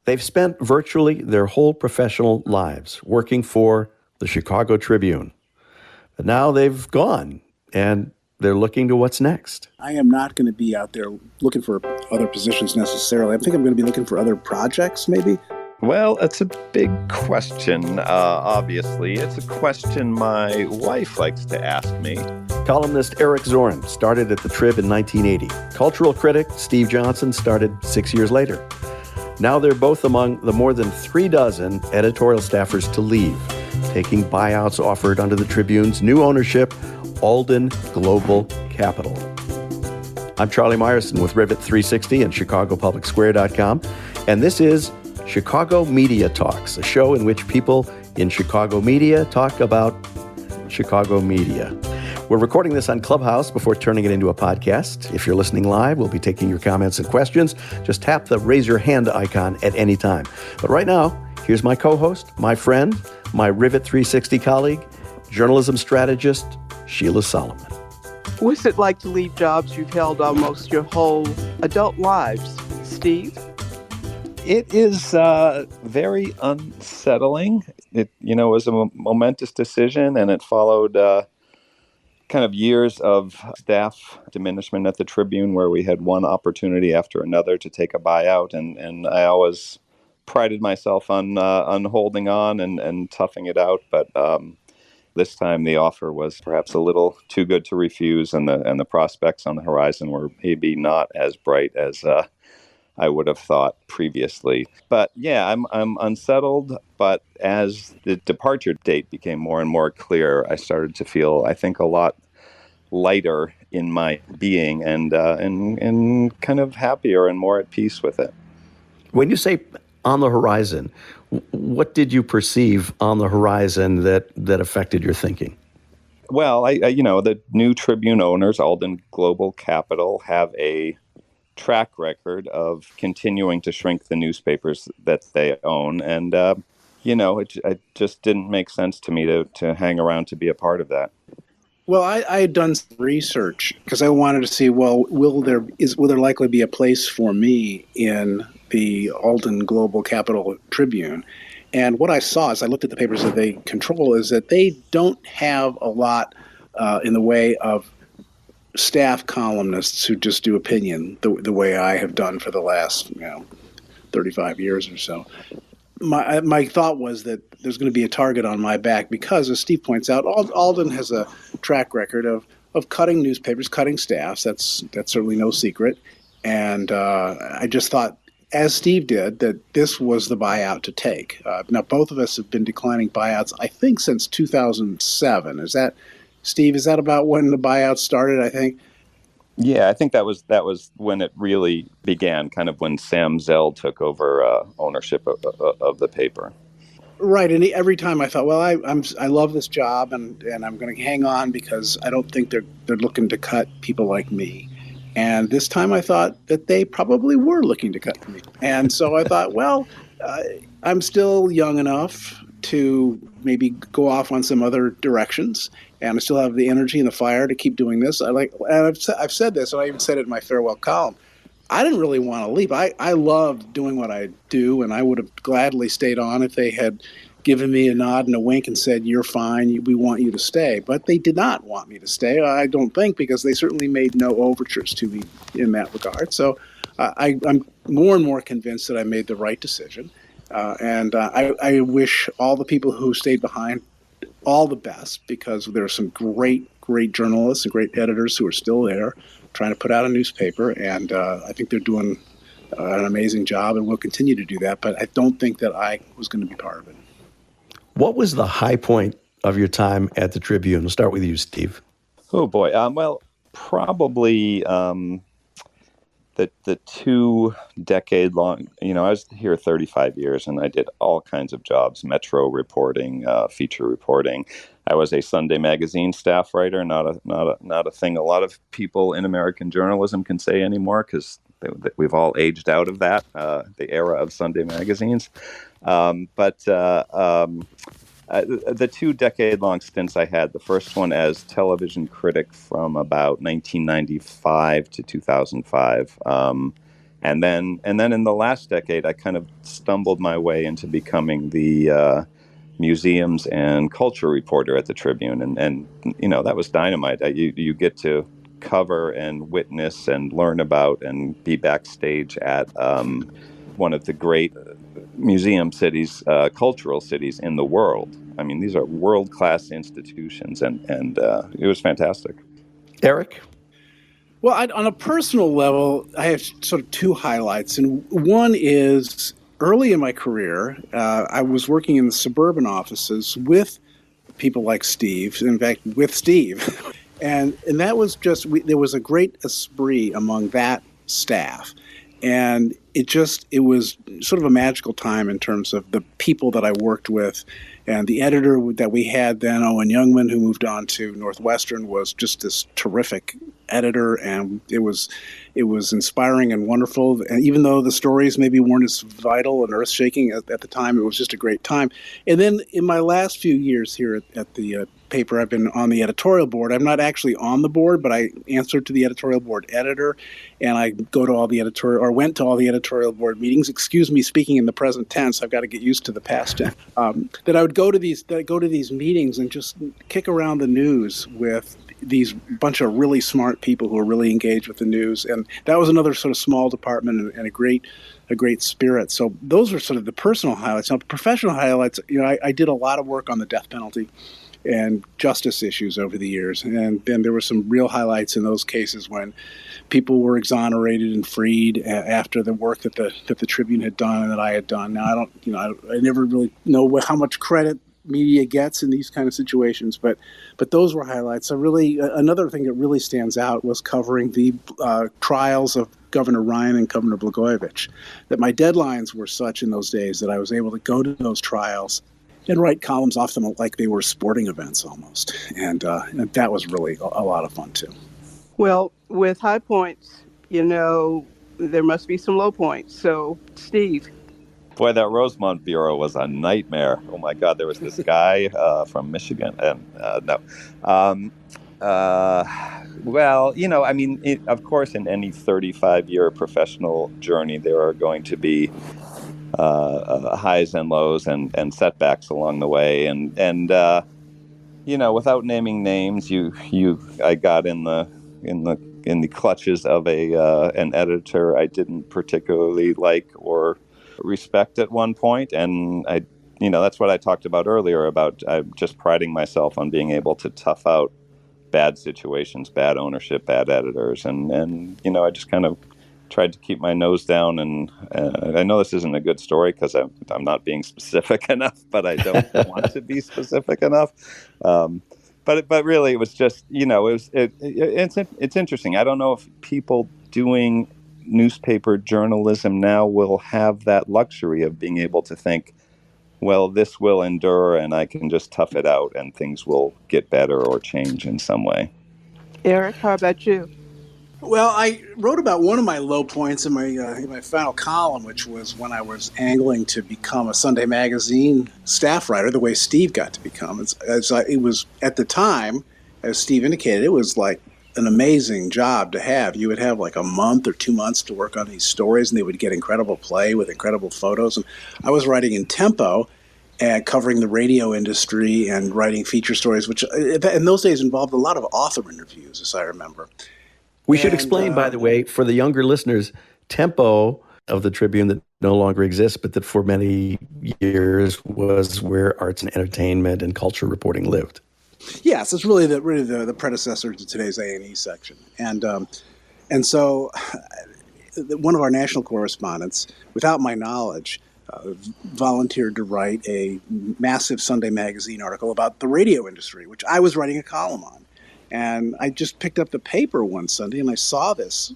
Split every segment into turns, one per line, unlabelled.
They've spent virtually their whole professional lives working for the Chicago Tribune. But now they've gone, and they're looking to what's next.
I am not going to be out there looking for other positions necessarily. I think I'm going to be looking for other projects, maybe.
Well, it's a big question, obviously. It's a question my wife likes to ask me.
Columnist Eric Zorn started at the Trib in 1980. Cultural critic Steve Johnson started 6 years later. Now they're both among the more than 36 editorial staffers to leave, taking buyouts offered under the Tribune's new ownership, Alden Global Capital. I'm Charlie Meyerson with Rivet 360 and ChicagoPublicSquare.com, and this is Chicago Media Talks, a show in which people in Chicago media talk about Chicago media. We're recording this on Clubhouse before turning it into a podcast. If you're listening live, we'll be taking your comments and questions. Just tap the raise your hand icon at any time. But right now, here's my co-host, my friend, my Rivet 360 colleague, journalism strategist, Sheila Solomon.
What's it like to leave jobs you've held almost your whole adult lives, Steve?
It is very unsettling. It, was a momentous decision, and it followed kind of years of staff diminishment at the Tribune, where we had one opportunity after another to take a buyout, and I always prided myself on holding on and toughing it out. But this time, the offer was perhaps a little too good to refuse, and the prospects on the horizon were maybe not as bright as I would have thought previously. But yeah, I'm unsettled. But as the departure date became more and more clear, I started to feel, I think, a lot lighter in my being and kind of happier and more at peace with it.
When you say on the horizon, what did you perceive on the horizon that affected your thinking?
Well, I the new Tribune owners, Alden Global Capital, have a track record of continuing to shrink the newspapers that they own. And, it just didn't make sense to me to hang around to be a part of that.
Well, I had done some research because I wanted to see, well, will there likely be a place for me in the Alden Global Capital Tribune? And what I saw as I looked at the papers that they control is that they don't have a lot in the way of staff columnists who just do opinion the way I have done for the last 35 years or so. My thought was that there's going to be a target on my back because, as Steve points out, Alden has a track record of cutting newspapers, cutting staffs. That's certainly no secret. And I just thought, as Steve did, that this was the buyout to take. Now, both of us have been declining buyouts, I think, since 2007. Steve, is that about when the buyout started, I think?
Yeah, I think that was when it really began, kind of when Sam Zell took over ownership of the paper.
Right, and every time I thought, well, I love this job, and I'm going to hang on because I don't think they're looking to cut people like me. And this time I thought that they probably were looking to cut me. And so I thought, well, I'm still young enough to maybe go off on some other directions, and I still have the energy and the fire to keep doing this. And I've said this, and I even said it in my farewell column. I didn't really want to leave. I loved doing what I do, and I would have gladly stayed on if they had given me a nod and a wink and said, "You're fine, we want you to stay." But they did not want me to stay, I don't think, because they certainly made no overtures to me in that regard. So I'm more and more convinced that I made the right decision. And I wish all the people who stayed behind all the best, because there are some great journalists and great editors who are still there trying to put out a newspaper. And I think they're doing an amazing job and will continue to do that. But I don't think that I was going to be part of it. What
was the high point of your time at the Tribune? We'll start with you, Steve.
Oh, boy. Well, probably the 2-decade-long, I was here 35 years, and I did all kinds of jobs: metro reporting, feature reporting. I was a Sunday magazine staff writer, not a thing a lot of people in American journalism can say anymore, because we've all aged out of that, the era of Sunday magazines. But the 2-decade-long stints I had, the first one as television critic from about 1995 to 2005, And then in the last decade, I kind of stumbled my way into becoming the museums and culture reporter at the Tribune, and that was dynamite. You get to cover and witness and learn about and be backstage at one of the great museum cities, cultural cities in the world. I mean, these are world-class institutions, and it was fantastic.
Eric?
Well, on a personal level, I have sort of two highlights. And one is early in my career, I was working in the suburban offices with people like Steve, in fact, with Steve. And that was just, there was a great esprit among that staff. And it was sort of a magical time in terms of the people that I worked with. And the editor that we had then, Owen Youngman, who moved on to Northwestern, was just this terrific editor, and it was inspiring and wonderful. And even though the stories maybe weren't as vital and earth-shaking at the time, it was just a great time. And then in my last few years here at the paper, I've been on the editorial board. I'm not actually on the board, but I answer to the editorial board editor, and I go to all the went to all the editorial board meetings. Excuse me, speaking in the present tense. I've got to get used to the past tense. That I would go to these meetings and just kick around the news with these bunch of really smart people who are really engaged with the news, and that was another sort of small department and a great spirit. So those were sort of the personal highlights. Now, the professional highlights, I did a lot of work on the death penalty and justice issues over the years, and then there were some real highlights in those cases when people were exonerated and freed after the work that the Tribune had done and that I had done. Now, I never really know how much credit media gets in these kind of situations, but those were highlights. So really, another thing that really stands out was covering the trials of Governor Ryan and Governor Blagojevich. That my deadlines were such in those days that I was able to go to those trials and write columns off them like they were sporting events almost, and that was really a lot of fun too.
Well, with high points, there must be some low points. So, Steve.
Boy, that Rosemont Bureau was a nightmare. Oh my God, there was this guy from Michigan, and well, of course, in any 35-year professional journey, there are going to be highs and lows and setbacks along the way, and without naming names, I got in the clutches of an editor I didn't particularly like or respect at one point, and that's what I talked about earlier about just priding myself on being able to tough out bad situations, bad ownership, bad editors, and I just kind of tried to keep my nose down. And I know this isn't a good story because I'm not being specific enough, but I don't want to be specific enough. But really, it was just it's interesting. I don't know if people doing newspaper journalism now will have that luxury of being able to think, well, this will endure and I can just tough it out and things will get better or change in some way.
Eric, how about you?
Well, I wrote about one of my low points in my final column, which was when I was angling to become a Sunday magazine staff writer, the way Steve got to become. It was at the time, as Steve indicated, it was like an amazing job to have. You would have like a month or 2 months to work on these stories, and they would get incredible play with incredible photos. And I was writing in Tempo and covering the radio industry and writing feature stories, which in those days involved a lot of author interviews, as I remember.
We should explain, by the way, for the younger listeners, Tempo of the Tribune that no longer exists, but that for many years was where arts and entertainment and culture reporting lived.
Yes, it's really the predecessor to today's A&E section. And so one of our national correspondents, without my knowledge, volunteered to write a massive Sunday magazine article about the radio industry, which I was writing a column on. And I just picked up the paper one Sunday and I saw this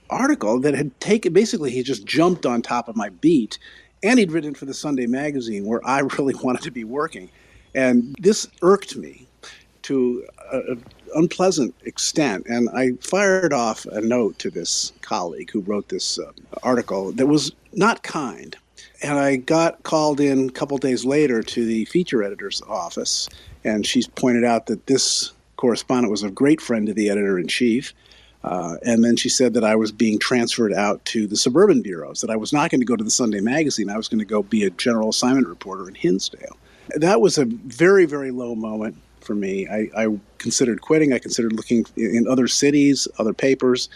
article that had basically he just jumped on top of my beat, and he'd written for the Sunday magazine where I really wanted to be working. And this irked me to an unpleasant extent. And I fired off a note to this colleague who wrote this article that was not kind. And I got called in a couple days later to the feature editor's office, and she pointed out that this correspondent was a great friend to the editor-in-chief, And then she said that I was being transferred out to the suburban bureaus, that I was not going to go to the Sunday magazine. I was going to go be a general assignment reporter in Hinsdale. That was a very, very low moment for me. I considered quitting. I considered looking in other cities, other papers.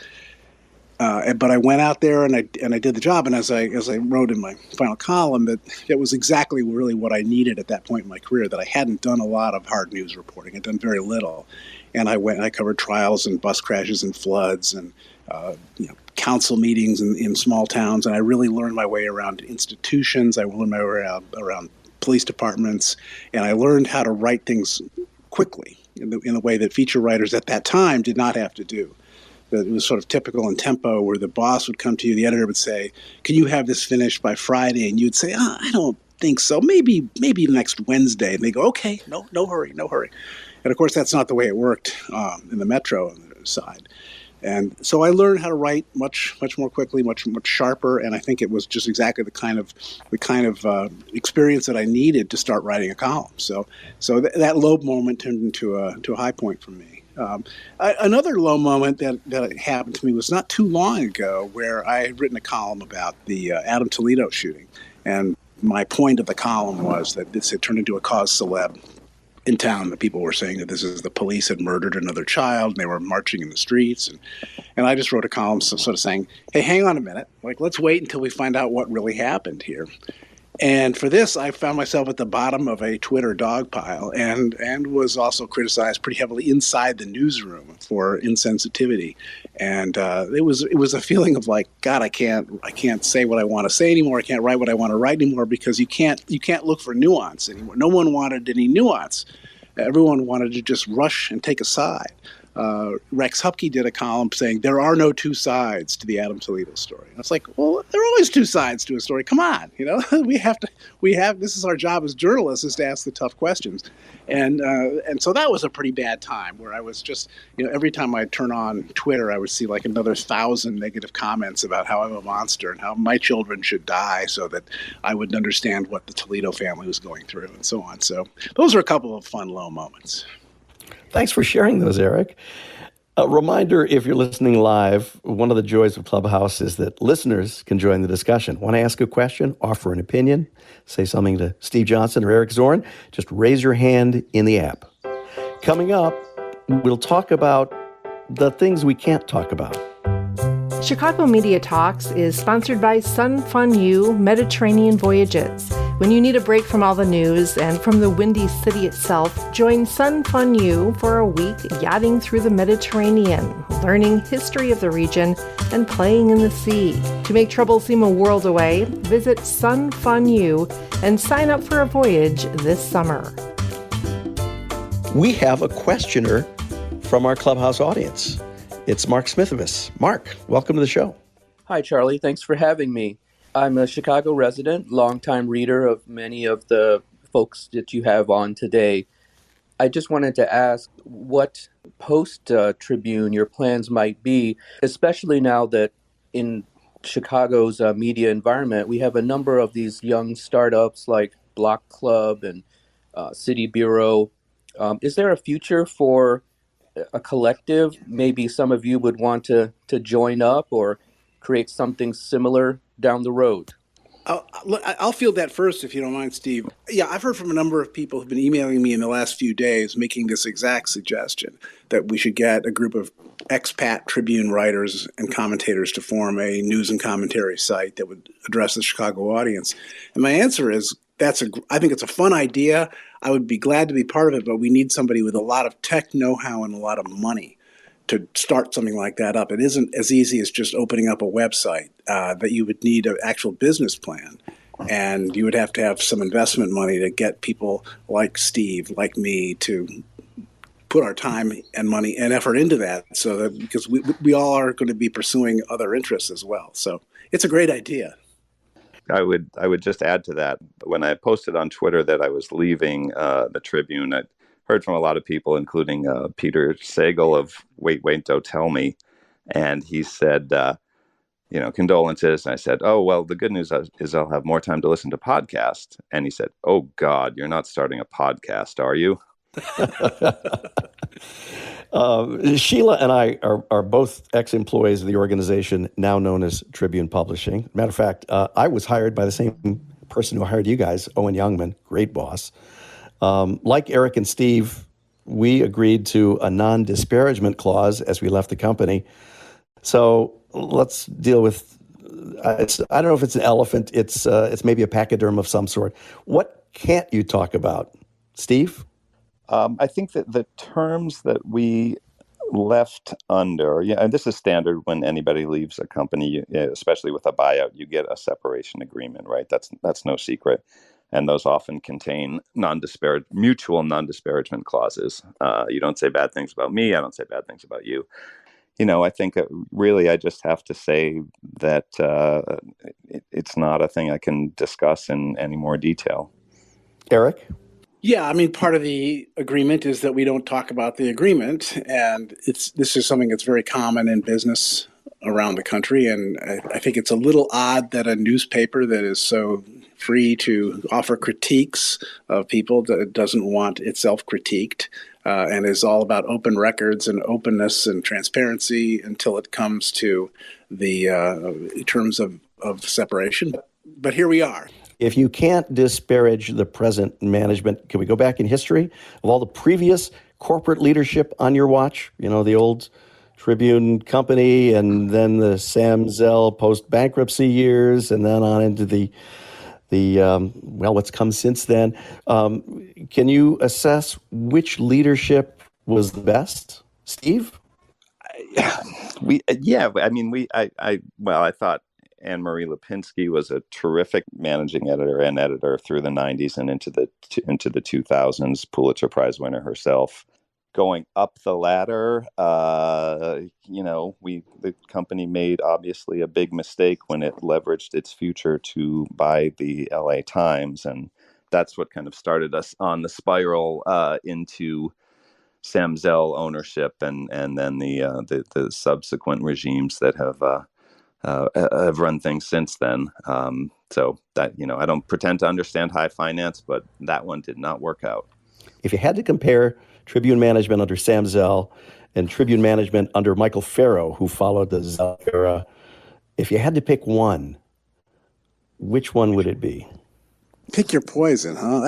But I went out there and I did the job. And as I wrote in my final column, that it was exactly really what I needed at that point in my career. That I hadn't done a lot of hard news reporting. I'd done very little, and I went and I covered trials and bus crashes and floods and council meetings in small towns. And I really learned my way around institutions. I learned my way around police departments, and I learned how to write things quickly in a way that feature writers at that time did not have to do. That it was sort of typical in tempo, where the boss would come to you, the editor would say, "Can you have this finished by Friday?" And you'd say, "I don't think so. Maybe next Wednesday." And they go, "Okay, no hurry." And of course, that's not the way it worked in the Metro side. And so I learned how to write much more quickly, much sharper, and I think it was just exactly the kind of experience that I needed to start writing a column. So that low moment turned into a high point for me. Another low moment that happened to me was not too long ago, where I had written a column about the Adam Toledo shooting, and my point of the column was that this had turned into a cause celeb in town. That people were saying that the police had murdered another child, and they were marching in the streets, and I just wrote a column sort of saying, "Hey, hang on a minute, let's wait until we find out what really happened here." And for this, I found myself at the bottom of a Twitter dog pile, and was also criticized pretty heavily inside the newsroom for insensitivity. And it was a feeling of God, I can't say what I want to say anymore. I can't write what I want to write anymore, because you can't look for nuance anymore. No one wanted any nuance. Everyone wanted to just rush and take a side. Rex Hupke did a column saying there are no two sides to the Adam Toledo story. And it's like, well, there are always two sides to a story. Come on, we have. This is our job as journalists, is to ask the tough questions, and so that was a pretty bad time, where I was just, every time I turn on Twitter, I would see another 1,000 negative comments about how I'm a monster and how my children should die, so that I would understand what the Toledo family was going through, and so on. So those are a couple of fun low moments.
Thanks for sharing those, Eric. A reminder, if you're listening live, one of the joys of Clubhouse is that listeners can join the discussion. Want to ask a question, offer an opinion, say something to Steve Johnson or Eric Zorn, just raise your hand in the app. Coming up, we'll talk about the things we can't talk about.
Chicago Media Talks is sponsored by Sun Fun U Mediterranean Voyages. When you need a break from all the news and from the windy city itself, join Sun Fun U for a week yachting through the Mediterranean, learning history of the region and playing in the sea. To make trouble seem a world away, visit Sun Fun U and sign up for a voyage this summer.
We have a questioner from our Clubhouse audience. It's Mark Smithovus. Mark, welcome to the show.
Hi, Charlie. Thanks for having me. I'm a Chicago resident, longtime reader of many of the folks that you have on today. I just wanted to ask what post-Tribune your plans might be, especially now that in Chicago's media environment, we have a number of these young startups like Block Club and City Bureau. Is there a future for a collective? Maybe some of you would want to join up or create something similar down the road.
I'll field that first, if you don't mind, Steve. Yeah, I've heard from a number of people who've been emailing me in the last few days making this exact suggestion, that we should get a group of expat Tribune writers and commentators to form a news and commentary site that would address the Chicago audience. And my answer is, I think it's a fun idea. I would be glad to be part of it, but we need somebody with a lot of tech know-how and a lot of money to start something like that up. It isn't as easy as just opening up a website, that you would need an actual business plan. And you would have to have some investment money to get people like Steve, like me, to put our time and money and effort into that, so that, because we all are going to be pursuing other interests as well. So it's a great idea.
I would just add to that. When I posted on Twitter that I was leaving the Tribune, I heard from a lot of people, including Peter Sagal of Wait, Don't Tell Me. And he said, condolences. And I said, oh, well, the good news is I'll have more time to listen to podcasts. And he said, oh, God, you're not starting a podcast, are you?
Sheila and I are both ex-employees of the organization now known as Tribune Publishing. Matter of fact, I was hired by the same person who hired you guys, Owen Youngman, great boss. Like Eric and Steve, we agreed to a non-disparagement clause as we left the company. So let's deal with, I don't know if it's an elephant, it's maybe a pachyderm of some sort. What can't you talk about? Steve?
I think that the terms that we left under, and this is standard when anybody leaves a company, especially with a buyout, you get a separation agreement, right? That's no secret. And those often contain mutual non-disparagement clauses. You don't say bad things about me, I don't say bad things about you. I think really I just have to say that it's not a thing I can discuss in any more detail.
Eric?
Yeah, I mean, part of the agreement is that we don't talk about the agreement, and this is something that's very common in business around the country, and I think it's a little odd that a newspaper that is so free to offer critiques of people that doesn't want itself critiqued, and is all about open records and openness and transparency until it comes to the terms of separation. But here we are.
If you can't disparage the present management, can we go back in history of all the previous corporate leadership on your watch? The old Tribune company, and then the Sam Zell post-bankruptcy years, and then on into the what's come since then. Can you assess which leadership was the best? Steve?
I thought Anne-Marie Lipinski was a terrific managing editor and editor through the 90s and into the 2000s, Pulitzer Prize winner herself. Going up the ladder, the company made obviously a big mistake when it leveraged its future to buy the LA Times, and that's what kind of started us on the spiral into Sam Zell ownership, and then the subsequent regimes that have run things since then. So that, I don't pretend to understand high finance, but that one did not work out.
If you had to compare Tribune management under Sam Zell and Tribune management under Michael Farrow, who followed the Zell era, if you had to pick one, which one would it be?
Pick your poison, huh?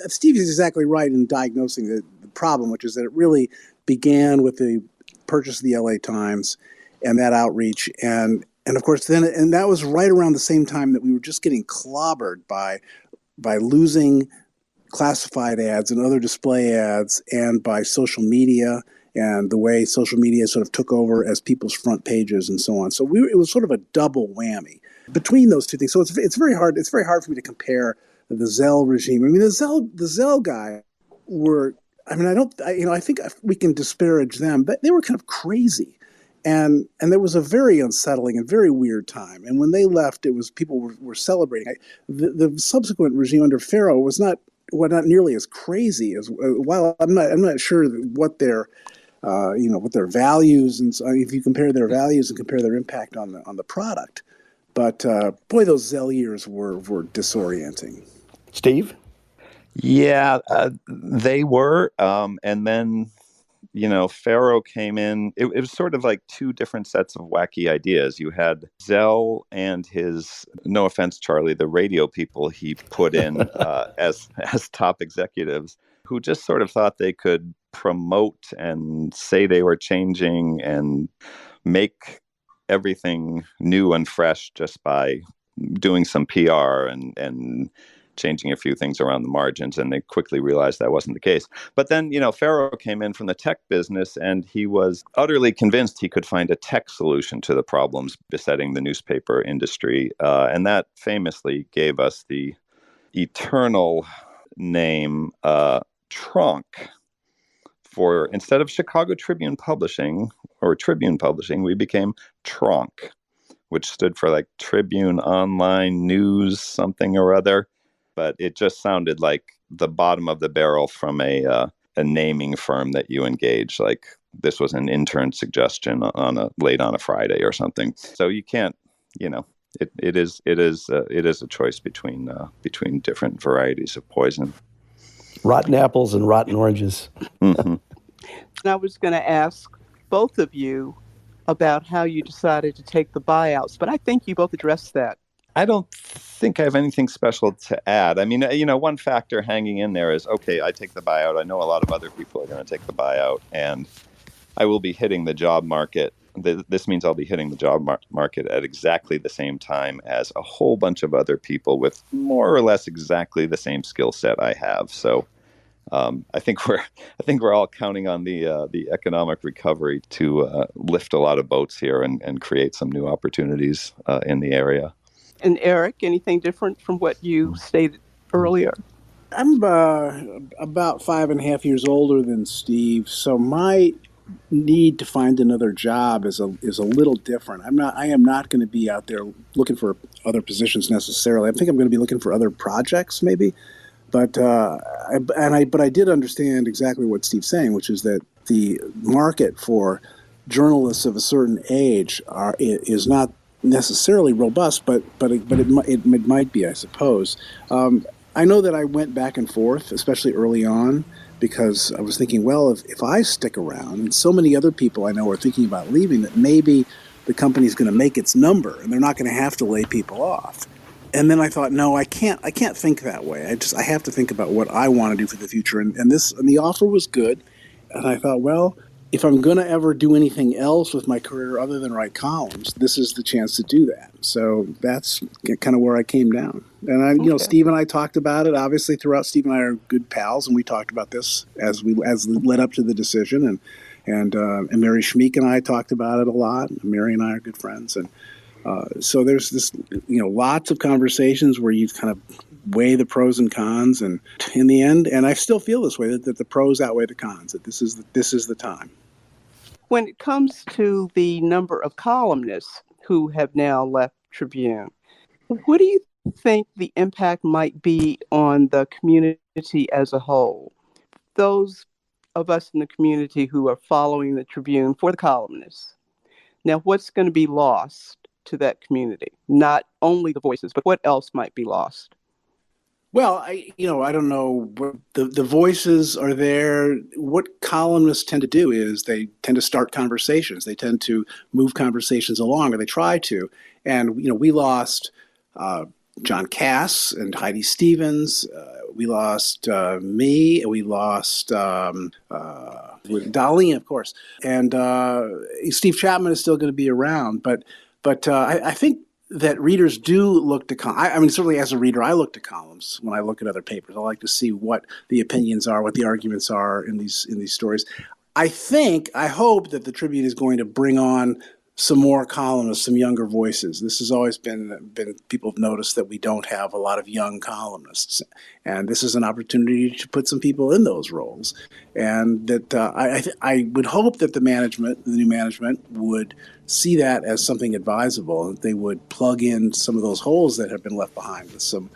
Steve is exactly right in diagnosing the problem, which is that it really began with the purchase of the LA Times and that outreach. And of course, and that was right around the same time that we were just getting clobbered by losing classified ads and other display ads, and by social media and the way social media sort of took over as people's front pages and so on. So it was sort of a double whammy between those two things. So it's very hard. It's very hard for me to compare the Zell regime. I mean, the Zell guy were. I mean, I think we can disparage them, but they were kind of crazy. And there was a very unsettling and very weird time. And when they left, it was people were celebrating. The subsequent regime under Farrow was not nearly as crazy as. While I'm not sure what their values, and so if you compare their values and compare their impact on the product, but boy, those Zell years were disorienting.
Steve?
Yeah, they were, and then. Farrow came in. It was sort of like two different sets of wacky ideas. You had Zell and his, no offense, Charlie, the radio people he put in as top executives, who just sort of thought they could promote and say they were changing and make everything new and fresh just by doing some PR and changing a few things around the margins, and they quickly realized that wasn't the case. But then, Farrow came in from the tech business, and he was utterly convinced he could find a tech solution to the problems besetting the newspaper industry. And that famously gave us the eternal name Trunk. For instead of Chicago Tribune Publishing or Tribune Publishing, we became Trunk, which stood for like Tribune Online News something or other. But it just sounded like the bottom of the barrel from a naming firm that you engage. Like this was an intern suggestion late on a Friday or something. So you can't, it is a choice between different varieties of poison.
Rotten apples and rotten oranges.
Mm-hmm.
And I was going to ask both of you about how you decided to take the buyouts, but I think you both addressed that.
I don't think I have anything special to add. I mean, one factor hanging in there is, okay, I take the buyout. I know a lot of other people are going to take the buyout, and I will be hitting the job market. This means I'll be hitting the job market at exactly the same time as a whole bunch of other people with more or less exactly the same skill set I have. So I think we're all counting on the economic recovery to lift a lot of boats here and create some new opportunities in the area.
And Eric, anything different from what you stated earlier?
I'm about 5.5 years older than Steve, so my need to find another job is a little different. I am not going to be out there looking for other positions necessarily. I think I'm going to be looking for other projects maybe. But I did understand exactly what Steve's saying, which is that the market for journalists of a certain age is not necessarily robust, but it might be, I suppose. I know that I went back and forth, especially early on, because I was thinking, well, if I stick around, and so many other people I know are thinking about leaving, that maybe the company's going to make its number and they're not going to have to lay people off. And then I thought, no, I can't think that way. I have to think about what I want to do for the future. And the offer was good. And I thought, well, if I'm going to ever do anything else with my career other than write columns, this is the chance to do that. So that's kind of where I came down. And
Okay.
Steve and I talked about it. Obviously, throughout, Steve and I are good pals, and we talked about this as led up to the decision. And Mary Schmeek and I talked about it a lot. Mary and I are good friends, and so there's this, lots of conversations where you kind of weigh the pros and cons, and in the end, and I still feel this way, that the pros outweigh the cons. That this is the time.
When it comes to the number of columnists who have now left Tribune, what do you think the impact might be on the community as a whole? Those of us in the community who are following the Tribune for the columnists. Now, what's going to be lost to that community? Not only the voices, but what else might be lost?
Well, I don't know. The voices are there. What columnists tend to do is they tend to start conversations. They tend to move conversations along, or they try to. And we lost John Cass and Heidi Stevens. We lost me. We lost Darlene, of course. And Steve Chapman is still going to be around. But I think that readers do look to I mean, certainly as a reader, I look to columns when I look at other papers. I like to see what the opinions are, what the arguments are in these stories. I hope that the Tribune is going to bring on some more columnists, some younger voices. This has always been people have noticed that we don't have a lot of young columnists, and this is an opportunity to put some people in those roles. And that I would hope that the new management, would see that as something advisable, and that they would plug in some of those holes that have been left behind with some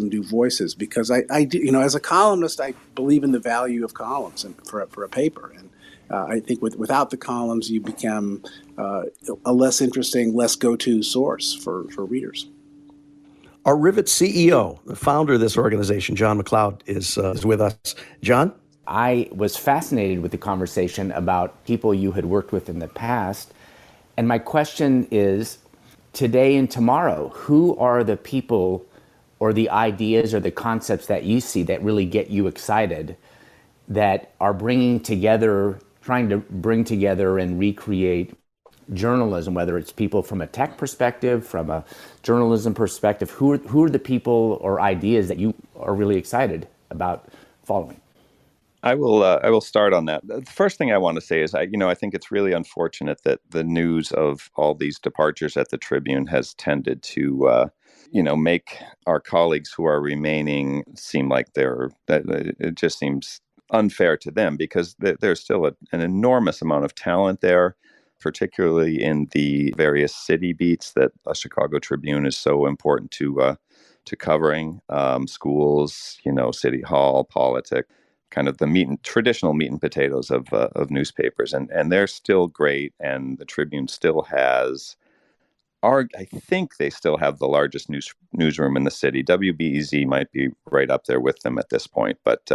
new voices. Because I do, as a columnist, I believe in the value of columns and for a paper. And I think without the columns, you become a less interesting, less go-to source for readers.
Our Rivet CEO, the founder of this organization, John McLeod, is with us. John?
I was fascinated with the conversation about people you had worked with in the past. And my question is, today and tomorrow, who are the people or the ideas or the concepts that you see that really get you excited, that are trying to bring together and recreate journalism, whether it's people from a tech perspective, from a journalism perspective? Who are the people or ideas that you are really excited about following?
I will start on that. The first thing I want to say is I think it's really unfortunate that the news of all these departures at the Tribune has tended to make our colleagues who are remaining seem like it just seems unfair to them, because there's still an enormous amount of talent there, particularly in the various city beats that a Chicago Tribune is so important to covering, schools, city hall, politics, kind of the traditional meat and potatoes of newspapers, and they're still great. And the Tribune still has, I think they still have the largest newsroom in the city. WBEZ might be right up there with them at this point, but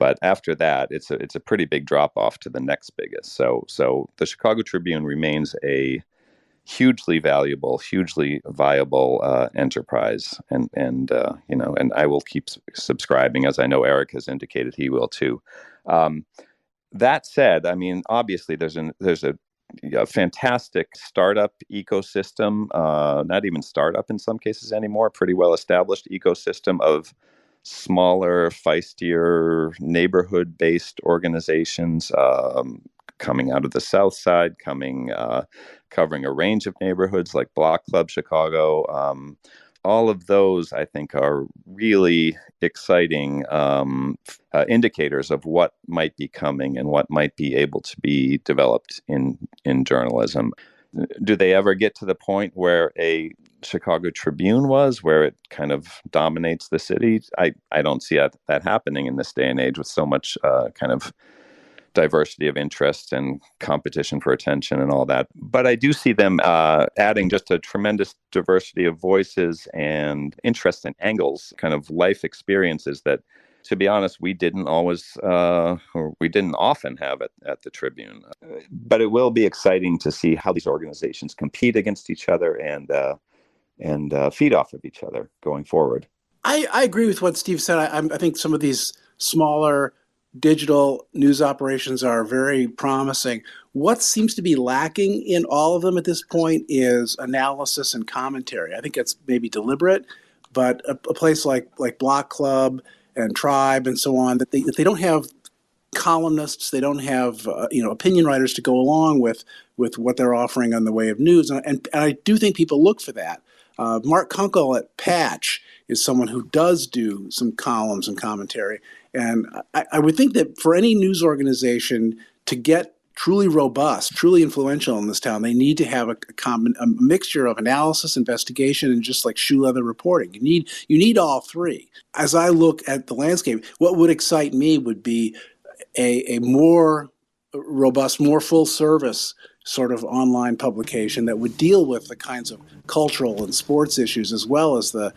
But after that, it's a pretty big drop off to the next biggest. So the Chicago Tribune remains a hugely valuable, hugely viable enterprise, and I will keep subscribing, as I know Eric has indicated he will too. That said, I mean, obviously there's a fantastic startup ecosystem, not even startup in some cases anymore, pretty well established ecosystem of smaller, feistier, neighborhood-based organizations coming out of the South Side, covering a range of neighborhoods like Block Club Chicago. All of those, I think, are really exciting indicators of what might be coming and what might be able to be developed in journalism. Do they ever get to the point where a Chicago Tribune was, where it kind of dominates the city? I don't see that happening in this day and age with so much kind of diversity of interest and competition for attention and all that. But I do see them adding just a tremendous diversity of voices and interests and angles, kind of life experiences that, to be honest, we didn't often have at the Tribune. But it will be exciting to see how these organizations compete against each other and feed off of each other going forward.
I agree with what Steve said. I think some of these smaller digital news operations are very promising. What seems to be lacking in all of them at this point is analysis and commentary. I think it's maybe deliberate, but a place like Block Club and Tribe and so on, that they don't have columnists, they don't have opinion writers to go along with what they're offering on the way of news, and I do think people look for that. Mark Kunkel at Patch is someone who does do some columns and commentary, and I would think that for any news organization to get truly robust, truly influential in this town, they need to have a mixture of analysis, investigation, and just like shoe leather reporting. You need all three. As I look at the landscape, what would excite me would be a more robust, more full service sort of online publication that would deal with the kinds of cultural and sports issues as well as the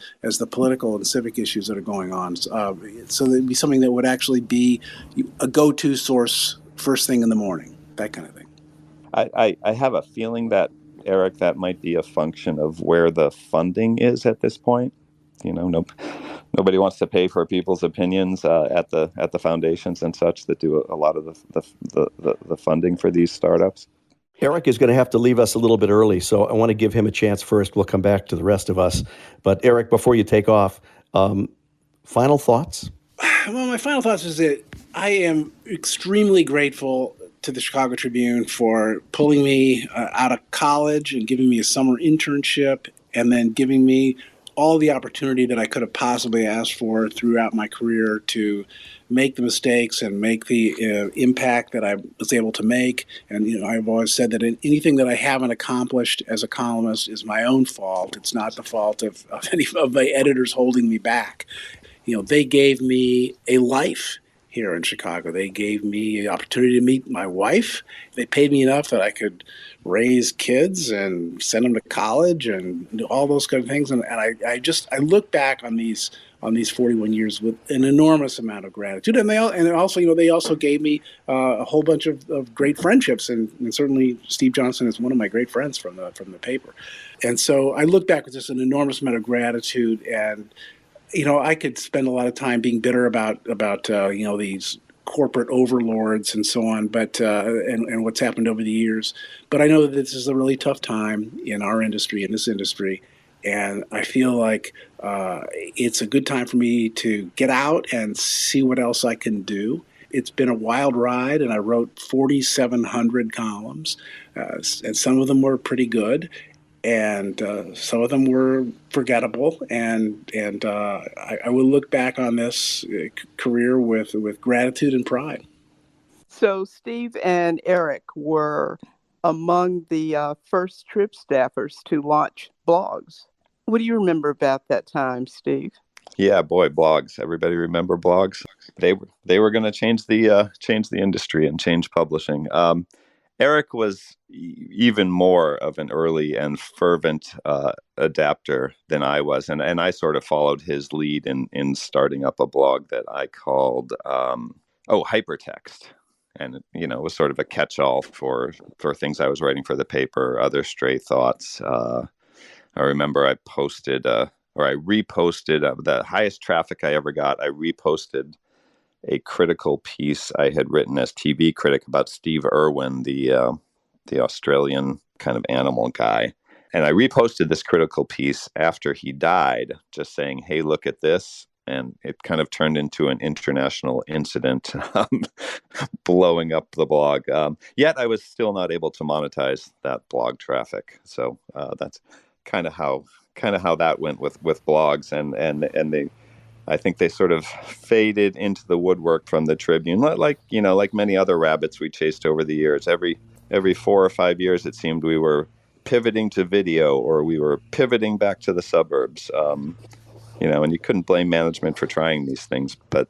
political and civic issues that are going on. So it'd be something that would actually be a go-to source first thing in the morning, that kind of thing.
I have a feeling that, Eric, that might be a function of where the funding is at this point. Nobody wants to pay for people's opinions at the foundations and such that do a lot of the funding for these startups.
Eric is going to have to leave us a little bit early, so I want to give him a chance first. We'll come back to the rest of us. But Eric, before you take off, final thoughts?
Well, my final thoughts is that I am extremely grateful to the Chicago Tribune for pulling me out of college and giving me a summer internship and then giving me all the opportunity that I could have possibly asked for throughout my career to make the mistakes and make the impact that I was able to make. And, I've always said that anything that I haven't accomplished as a columnist is my own fault. It's not the fault of any of my editors holding me back. They gave me a life here in Chicago. They gave me the opportunity to meet my wife. They paid me enough that I could raise kids and send them to college and do all those kind of things. And I look back on these 41 years with an enormous amount of gratitude. And they also gave me a whole bunch of great friendships. And certainly Steve Johnson is one of my great friends from the paper. And so I look back with just an enormous amount of gratitude. And I could spend a lot of time being bitter about these corporate overlords and so on, but and what's happened over the years. But I know that this is a really tough time in our industry, in this industry, and I feel like it's a good time for me to get out and see what else I can do. It's been a wild ride, and I wrote 4,700 columns, and some of them were pretty good. And some of them were forgettable, and I will look back on this career with gratitude and pride.
So Steve and Eric were among the first Trib staffers to launch blogs. What do you remember about that time, Steve?
Yeah, boy, blogs. Everybody remember blogs? They were going to change the industry and change publishing. Eric was even more of an early and fervent adapter than I was, and I sort of followed his lead in starting up a blog that I called hypertext. And, it was sort of a catch-all for things I was writing for the paper, other stray thoughts. I remember I posted, or I reposted, the highest traffic I ever got. I reposted a critical piece I had written as TV critic about Steve Irwin, the Australian kind of animal guy. And I reposted this critical piece after he died, just saying, hey, look at this. And it kind of turned into an international incident, blowing up the blog. Yet I was still not able to monetize that blog traffic. So that's kind of how that went with blogs, and they, I think they sort of faded into the woodwork from the Tribune, like many other rabbits we chased over the years. Every 4 or 5 years, it seemed we were pivoting to video, or we were pivoting back to the suburbs. And you couldn't blame management for trying these things, but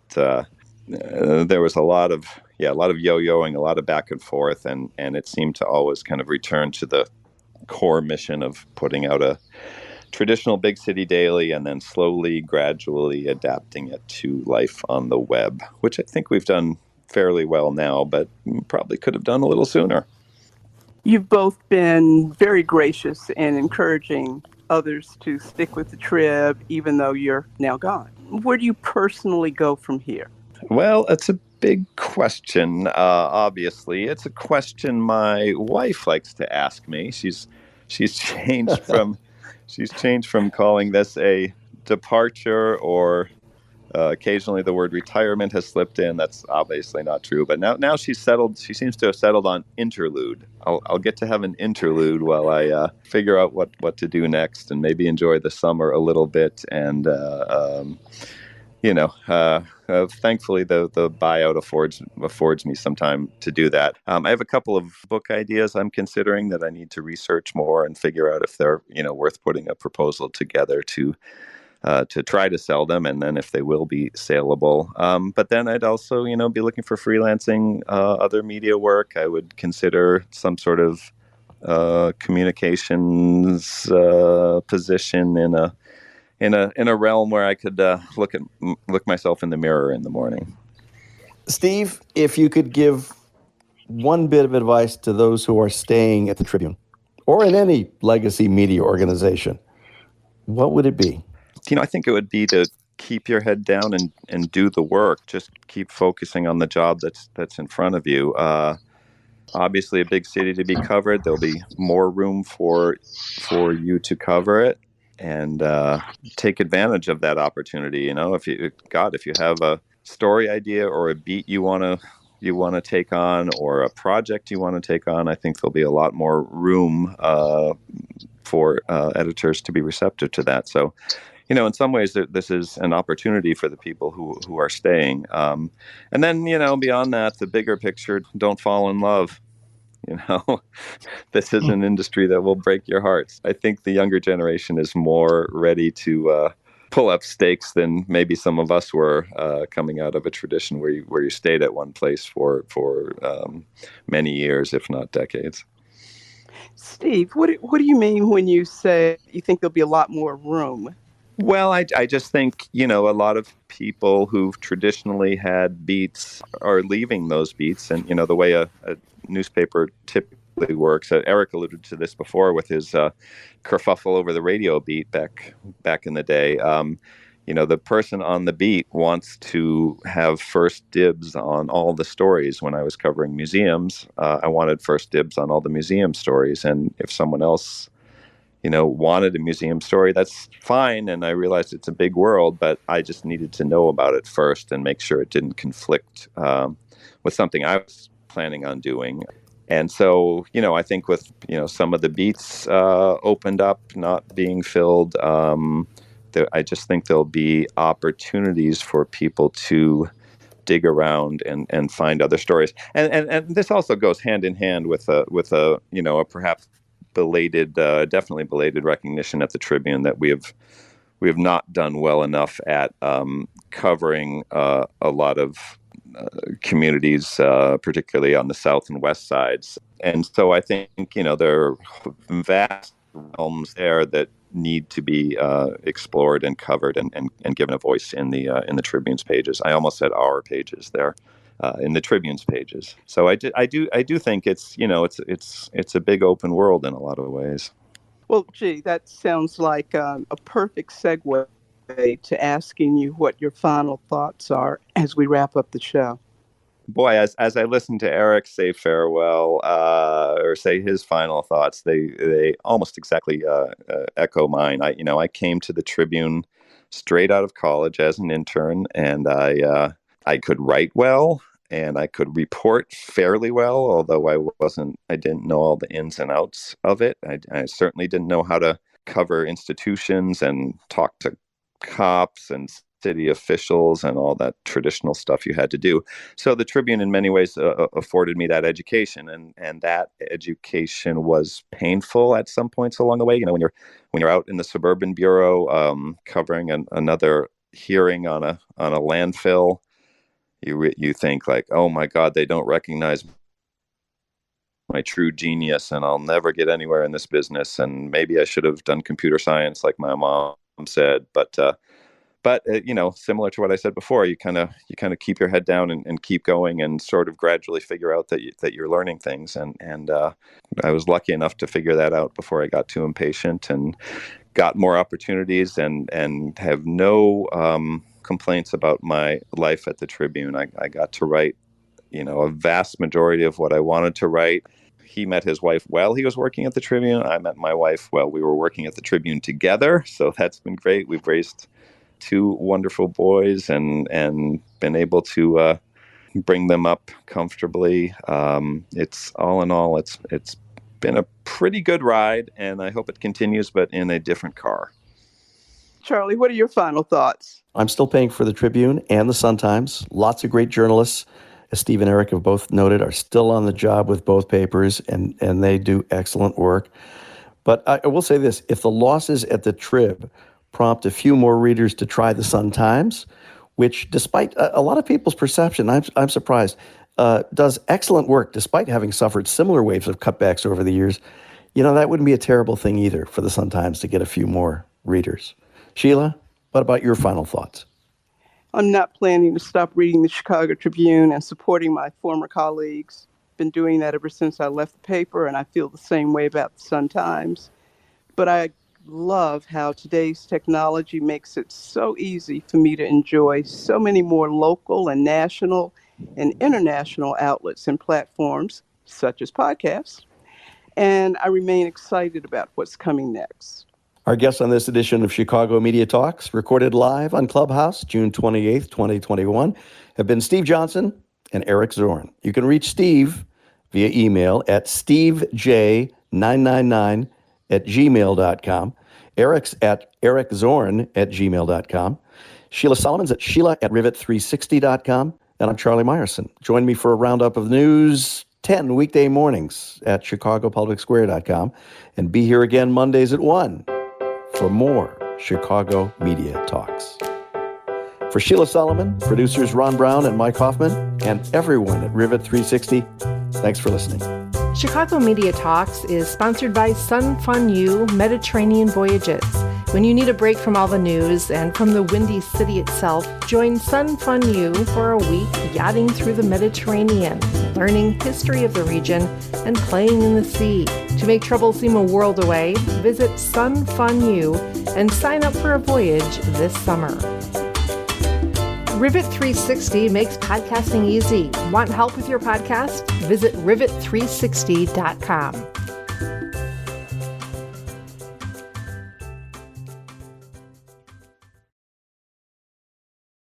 there was a lot of yo-yoing, a lot of back and forth, and it seemed to always kind of return to the core mission of putting out a traditional big city daily and then slowly, gradually adapting it to life on the web, which I think we've done fairly well now, but probably could have done a little sooner.
You've both been very gracious in encouraging others to stick with the Trib, even though you're now gone. Where do you personally go from here?
Well, it's a big question. Obviously, it's a question my wife likes to ask me. She's changed from calling this a departure, or occasionally the word retirement has slipped in. That's obviously not true. But now she's settled. She seems to have settled on interlude. I'll get to have an interlude while I figure out what to do next, and maybe enjoy the summer a little bit. And thankfully the buyout affords me some time to do that. I have a couple of book ideas I'm considering that I need to research more and figure out if they're worth putting a proposal together to try to sell them, and then if they will be saleable. But then I'd also, be looking for freelancing, other media work. I would consider some sort of communications position in a realm where I could look myself in the mirror in the morning.
Steve, if you could give one bit of advice to those who are staying at the Tribune or in any legacy media organization, what would it be?
I think it would be to keep your head down and do the work. Just keep focusing on the job that's in front of you. Obviously, a big city to be covered. There'll be more room for you to cover it, and take advantage of that opportunity. If you have a story idea or a beat you want to take on, or a project you want to take on, I think there'll be a lot more room for editors to be receptive to that. So, in some ways, this is an opportunity for the people who are staying. And then, beyond that, the bigger picture, don't fall in love. This is an industry that will break your hearts. I think the younger generation is more ready to pull up stakes than maybe some of us were, coming out of a tradition where you stayed at one place for many years, if not decades.
Steve, what do you mean when you say you think there'll be a lot more room?
Well, I just think, a lot of people who've traditionally had beats are leaving those beats. And, the way a newspaper typically works, Eric alluded to this before with his kerfuffle over the radio beat back in the day. The person on the beat wants to have first dibs on all the stories. When I was covering museums, I wanted first dibs on all the museum stories. And if someone else wanted a museum story, that's fine. And I realized it's a big world, but I just needed to know about it first and make sure it didn't conflict with something I was planning on doing. And so, I think with, some of the beats opened up, not being filled, I just think there'll be opportunities for people to dig around and find other stories. And this also goes hand in hand with a perhaps definitely belated recognition at the Tribune that we have not done well enough at covering a lot of communities, particularly on the south and west sides. And so I think, there are vast realms there that need to be explored and covered and given a voice in the Tribune's pages. I almost said our pages there. in the Tribune's pages. So I do think it's a big open world in a lot of ways.
Well, gee, that sounds like a perfect segue to asking you what your final thoughts are as we wrap up the show.
Boy, as I listen to Eric say farewell or say his final thoughts, they almost exactly echo mine. I came to the Tribune straight out of college as an intern, and I could write well and I could report fairly well, although I didn't know all the ins and outs of it. I certainly didn't know how to cover institutions and talk to cops and city officials and all that traditional stuff you had to do. So the Tribune in many ways afforded me that education, and that education was painful at some points along the way. When you're out in the suburban bureau covering another hearing on a landfill, you think like, oh my God, they don't recognize my true genius and I'll never get anywhere in this business, and maybe I should have done computer science like my mom said. But similar to what I said before, you kind of keep your head down and keep going and sort of gradually figure out that you're learning things. And I was lucky enough to figure that out before I got too impatient and got more opportunities and have no complaints about my life at the Tribune. I got to write, a vast majority of what I wanted to write. He met his wife while he was working at the Tribune. I met my wife while we were working at the Tribune together. So that's been great. We've raised 2 wonderful boys and been able to bring them up comfortably. It's all in all, it's been a pretty good ride, and I hope it continues, but in a different car.
Charlie, what are your final thoughts?
I'm still paying for the Tribune and the Sun-Times. Lots of great journalists, as Steve and Eric have both noted, are still on the job with both papers, and they do excellent work. But I will say this, if the losses at the Trib prompt a few more readers to try the Sun-Times, which despite a lot of people's perception, I'm surprised, does excellent work despite having suffered similar waves of cutbacks over the years, that wouldn't be a terrible thing either for the Sun-Times to get a few more readers. Sheila, what about your final thoughts?
I'm not planning to stop reading the Chicago Tribune and supporting my former colleagues. Been doing that ever since I left the paper, and I feel the same way about the Sun-Times. But I love how today's technology makes it so easy for me to enjoy so many more local and national and international outlets and platforms, such as podcasts. And I remain excited about what's coming next.
Our guests on this edition of Chicago Media Talks, recorded live on Clubhouse, June 28th, 2021, have been Steve Johnson and Eric Zorn. You can reach Steve via email at stevej999@gmail.com. Eric's at ericzorn@gmail.com. Sheila Solomon's at sheila@rivet360.com. And I'm Charlie Meyerson. Join me for a roundup of news 10 weekday mornings at chicagopublicsquare.com. And be here again Mondays at 1 for more Chicago Media Talks. For Sheila Solomon, producers Ron Brown and Mike Hoffman, and everyone at Rivet 360, thanks for listening.
Chicago Media Talks is sponsored by Sun Fun U Mediterranean Voyages. When you need a break from all the news and from the windy city itself, join Sun Fun U for a week yachting through the Mediterranean, learning history of the region, and playing in the sea. To make trouble seem a world away, visit Sun Fun U and sign up for a voyage this summer. Rivet 360 makes podcasting easy. Want help with your podcast? Visit rivet360.com.